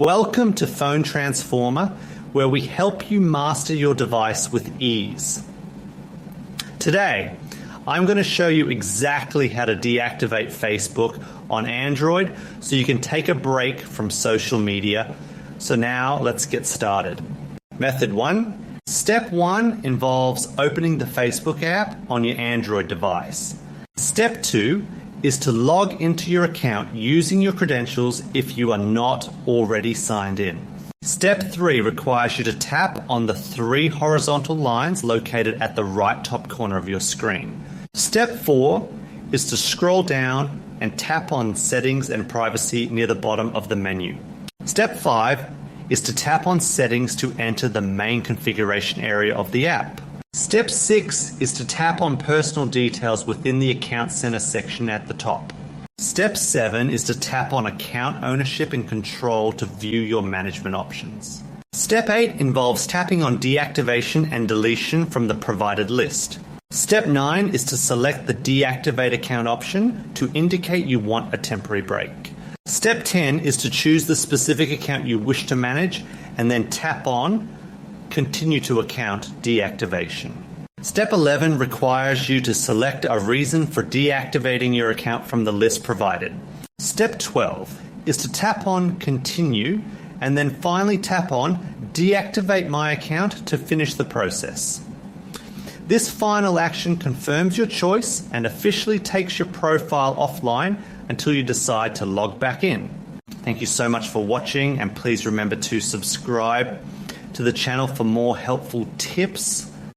Welcome to Phone Transformer, where we help you master your device with ease. Today, I'm going to show you exactly how to deactivate Facebook on Android so you can take a break from social media. So now let's get started. Method 1. Step 1 involves opening the Facebook app on your Android device. Step 2 is to log into your account using your credentials if you are not already signed in. Step 3 requires you to tap on the 3 horizontal lines located at the right top corner of your screen. Step 4 is to scroll down and tap on Settings and Privacy near the bottom of the menu. Step 5 is to tap on Settings to enter the main configuration area of the app. Step 6 is to tap on Personal Details within the Account Center section at the top. Step 7 is to tap on Account Ownership and Control to view your management options. Step 8 involves tapping on Deactivation and Deletion from the provided list. Step 9 is to select the Deactivate Account option to indicate you want a temporary break. Step 10 is to choose the specific account you wish to manage and then tap on Continue to Account Deactivation. Step 11 requires you to select a reason for deactivating your account from the list provided. Step 12 is to tap on Continue and then finally tap on Deactivate My Account to finish the process. This final action confirms your choice and officially takes your profile offline until you decide to log back in. Thank you so much for watching, and please remember to subscribe to the channel for more helpful tips.